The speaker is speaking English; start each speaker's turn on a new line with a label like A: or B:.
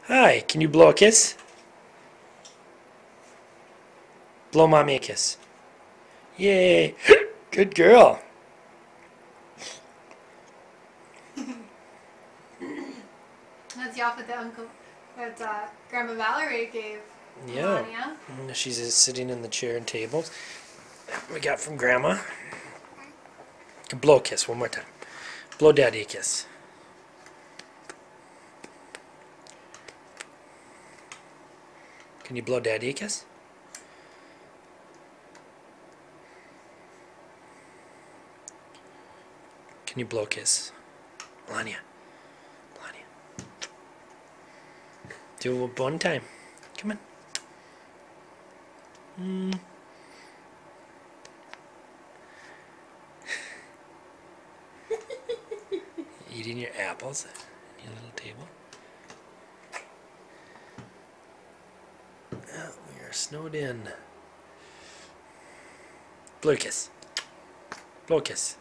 A: Hi, can you blow a kiss? Blow mommy a kiss. Yay! Good girl.
B: That's the outfit that Grandma Valerie gave
A: Yeah.
B: Melania.
A: She's just sitting in the chair and tables. We got from Grandma. Blow a kiss one more time. Blow Daddy a kiss. Can you blow Daddy a kiss? Can you blow a kiss? Melania. Melania. Do it one time. Come on. Eating your apples at your little table. Oh, we are snowed in. Blow a kiss. Blow a kiss.